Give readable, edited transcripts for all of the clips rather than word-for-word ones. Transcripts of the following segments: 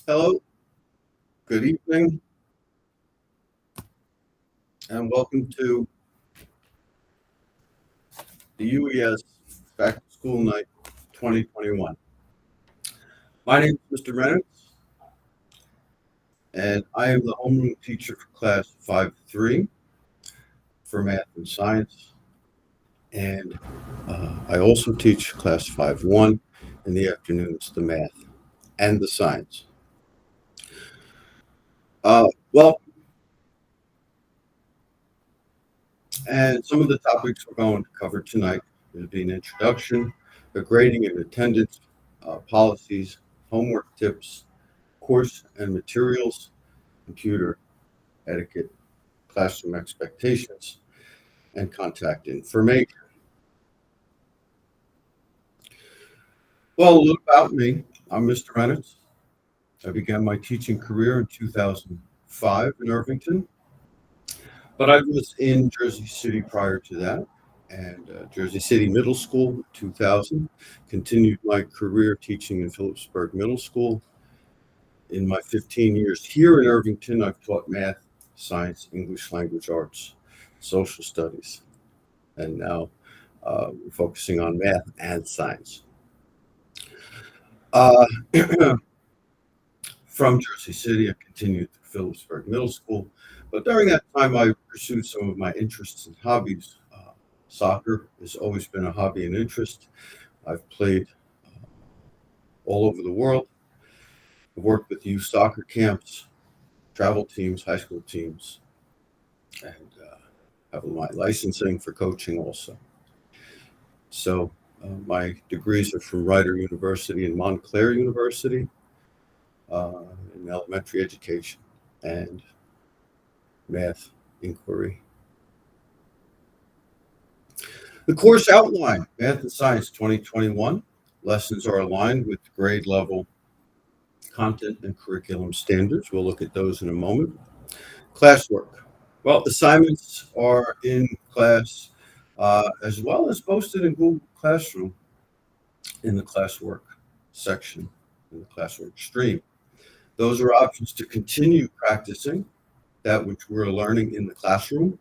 Hello, good evening, and welcome to the UES Back to School Night 2021. My name is Mr. Rienits, and I am the homeroom teacher for Class 5-3 for Math and Science, and I also teach Class 5-1 in the afternoons, the Math and the Science. Well, and some of the topics we're going to cover tonight will be an introduction, the grading and attendance, policies, homework tips, course and materials, computer etiquette, classroom expectations, and contact information. Well, a little about me. I'm Mr. Rienits. I began my teaching career in 2005 in Irvington, but I was in Jersey City prior to that, and Jersey City Middle School in 2000. Continued my career teaching in Phillipsburg Middle School. In my 15 years here in Irvington, I've taught math, science, English language arts, social studies, and now we're focusing on math and science. Uh, from Jersey City, I continued to Phillipsburg Middle School, but during that time, I pursued some of my interests and hobbies. Soccer has always been a hobby and interest. I've played all over the world. I've worked with youth soccer camps, travel teams, high school teams, and have my licensing for coaching also. So my degrees are from Rider University and Montclair University in elementary education and math inquiry. The course outline, Math and Science 2021. Lessons are aligned with grade level content and curriculum standards. We'll look at those in a moment. Classwork. Well, assignments are in class as well as posted in Google Classroom in the classwork section, in the classwork stream. Those are options to continue practicing that which we're learning in the classroom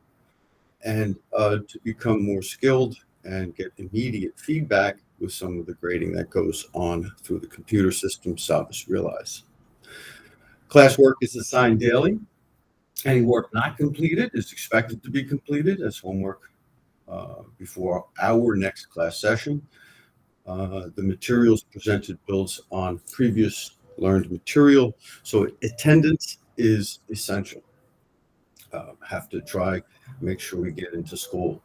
and to become more skilled and get immediate feedback with some of the grading that goes on through the computer system, Savas Realize. Classwork is assigned daily. Any work not completed is expected to be completed as homework before our next class session. The materials presented builds on previous learned material, so attendance is essential. Have to try, make sure we get into school.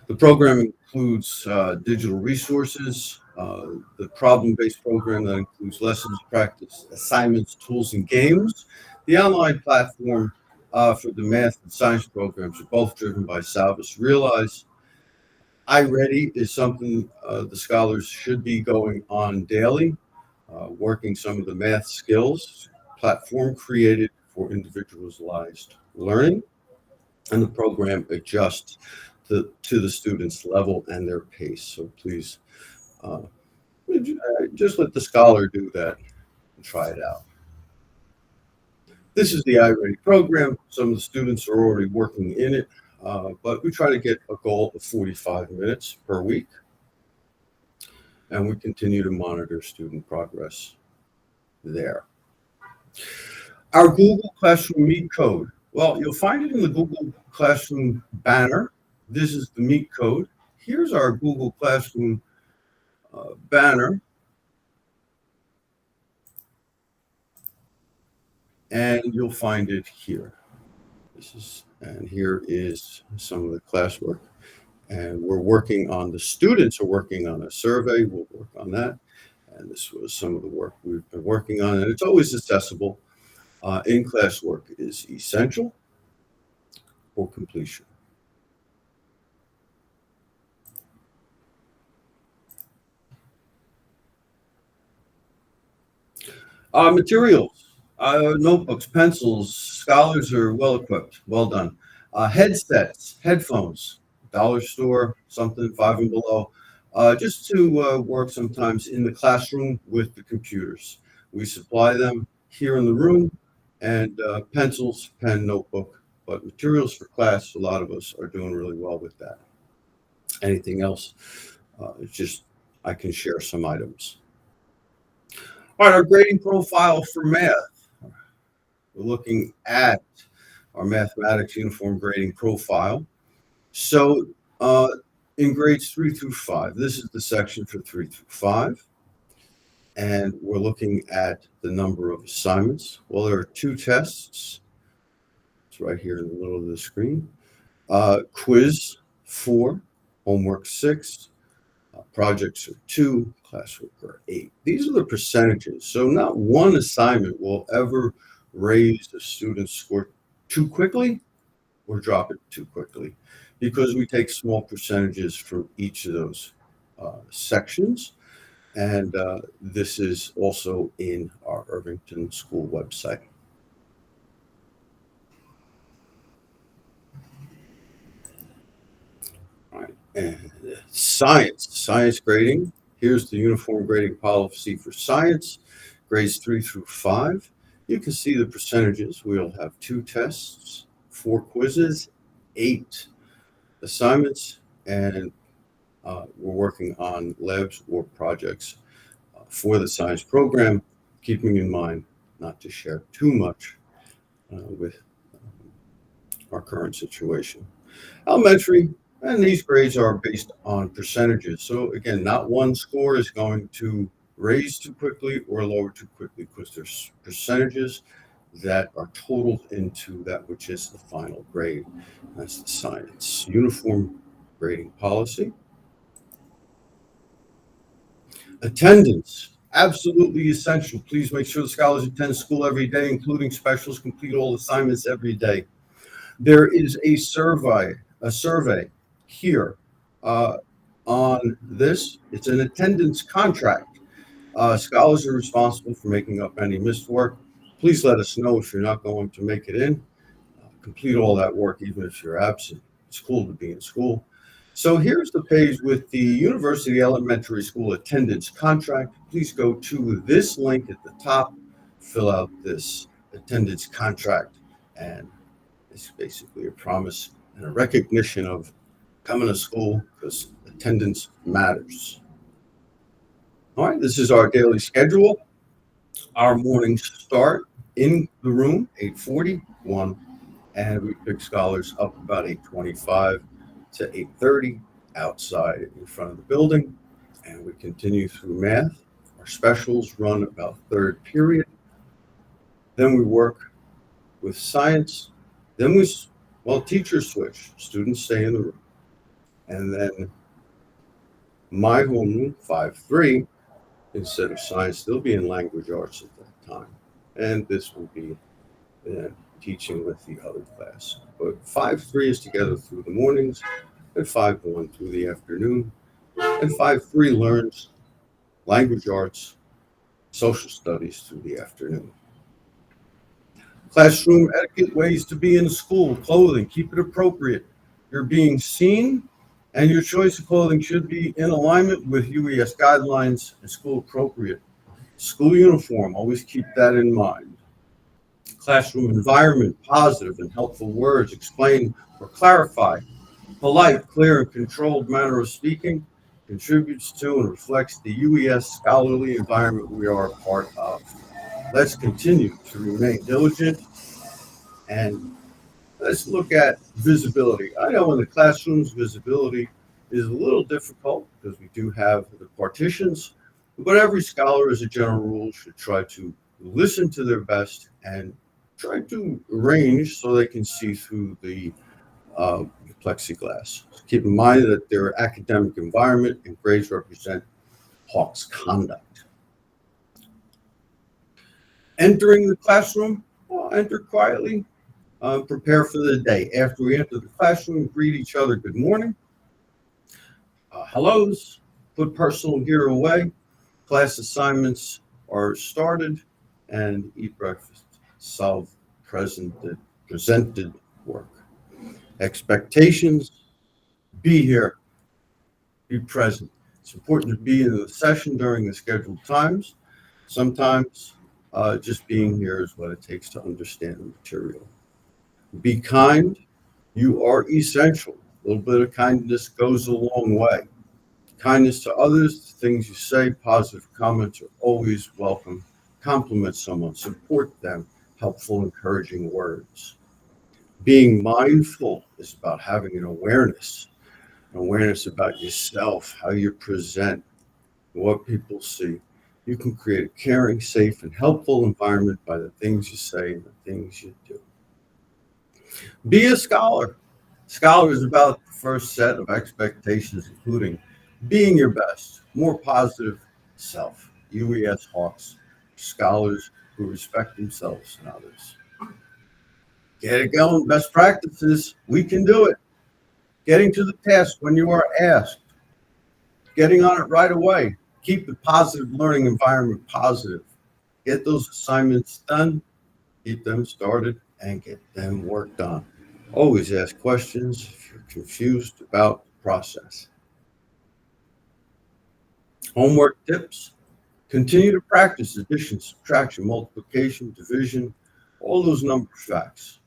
The program includes digital resources, the problem-based program that includes lessons, practice, assignments, tools, and games. The online platform for the math and science programs are both driven by Savas Realize. iReady is something the scholars should be going on daily, working some of the math skills, platform created for individualized learning, and the program adjusts to the student's level and their pace. So please just let the scholar do that and try it out. This is the iReady program. Some of the students are already working in it, but we try to get a goal of 45 minutes per week. And we continue to monitor student progress there. Our Google Classroom Meet code. Well, you'll find it in the Google Classroom banner. This is the Meet code. Here's our Google Classroom banner. And you'll find it here. And here is some of the classwork. And we're working on, the students are working on a survey. We'll work on that. And this was some of the work we've been working on. And it's always accessible. In-class work is essential for completion. Materials, notebooks, pencils. Scholars are well equipped. Well done. Headsets, headphones, dollar store, something 5 and below, just to work sometimes in the classroom with the computers. We supply them here in the room, and pencils, pen, notebook, but materials for class, a lot of us are doing really well with that. Anything else? It's just I can share some items. All right, our grading profile for math. We're looking at our mathematics uniform grading profile. So uh, in grades 3 through 5, this is the section for 3 through 5. And we're looking at the number of assignments. Well, there are 2 tests. It's right here in the middle of the screen. Quiz 4, homework 6, projects are 2, classwork are 8. These are the percentages. So not one assignment will ever raise the student's score too quickly or drop it too quickly, because we take small percentages from each of those sections. And this is also in our Irvington School website. All right, and science grading. Here's the uniform grading policy for science, grades 3 through 5. You can see the percentages. We'll have 2 tests, 4 quizzes, 8 assignments, and we're working on labs or projects for the science program, keeping in mind not to share too much with our current situation. Elementary, and these grades are based on percentages. So again, not one score is going to raise too quickly or lower too quickly, because there's percentages that are totaled into that which is the final grade. That's the science uniform grading policy. Attendance, absolutely essential. Please make sure the scholars attend school every day, including specials, complete all assignments every day. There is a survey here on this. It's an attendance contract. Scholars are responsible for making up any missed work. Please let us know if you're not going to make it in. Complete all that work, even if you're absent. It's cool to be in school. So here's the page with the University Elementary School attendance contract. Please go to this link at the top, fill out this attendance contract, and it's basically a promise and a recognition of coming to school, because attendance matters. All right, this is our daily schedule. Our mornings start in the room, 8:41, and we pick scholars up about 8:25 to 8:30 outside in front of the building, and we continue through math. Our specials run about third period. Then we work with science. Then teachers switch, students stay in the room. And then my homeroom, 5-3, instead of science, they'll be in language arts at that time. And this will be teaching with the other class. But 5-3 is together through the mornings, and 5-1 through the afternoon. And 5-3 learns language arts, social studies through the afternoon. Classroom etiquette, ways to be in school, clothing, keep it appropriate. You're being seen, and your choice of clothing should be in alignment with UES guidelines and school appropriate. School uniform, always keep that in mind. Classroom environment, positive and helpful words, explain or clarify. Polite, clear, and controlled manner of speaking contributes to and reflects the UES scholarly environment we are a part of. Let's continue to remain diligent, and let's look at visibility. I know in the classrooms, visibility is a little difficult because we do have the partitions, but every scholar, as a general rule, should try to listen to their best and try to arrange so they can see through the plexiglass. Keep in mind that their academic environment and grades represent Hawk's conduct. Entering the classroom, enter quietly, prepare for the day. After we enter the classroom, greet each other, good morning, hellos, put personal gear away, class assignments are started, and eat breakfast, solve presented work. Expectations, be here, be present. It's important to be in the session during the scheduled times. Sometimes Just being here is what it takes to understand the material. Be kind. You are essential. A little bit of kindness goes a long way. Kindness to others, the things you say, positive comments are always welcome. Compliment someone, support them, helpful, encouraging words. Being mindful is about having an awareness about yourself, how you present, what people see. You can create a caring, safe, and helpful environment by the things you say and the things you do. Be a scholar. Scholar is about the first set of expectations, including being your best, more positive self. UES Hawks, scholars who respect themselves and others. Get it going. Best practices. We can do it. Getting to the task when you are asked. Getting on it right away. Keep the positive learning environment positive. Get those assignments done. Keep them started and get them worked on. Always ask questions if you're confused about the process. Homework tips. Continue to practice addition, subtraction, multiplication, division, all those number facts.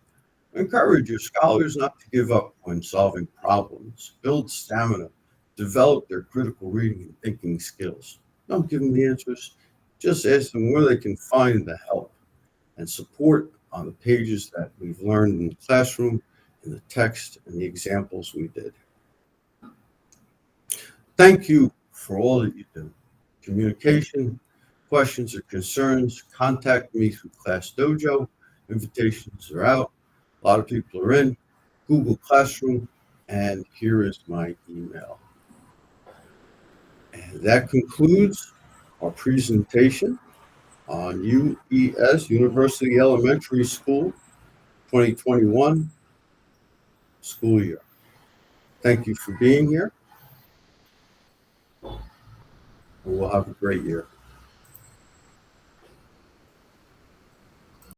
Encourage your scholars not to give up when solving problems. Build stamina. Develop their critical reading and thinking skills. Don't give them the answers. Just ask them where they can find the help and support on the pages that we've learned in the classroom, in the text, and the examples we did. Thank you for all that you do. Communication, questions or concerns, contact me through Class Dojo. Invitations are out. A lot of people are in. Google Classroom, and here is my email. And that concludes our presentation on UES, University Elementary School, 2021 school year. Thank you for being here, and we'll have a great year.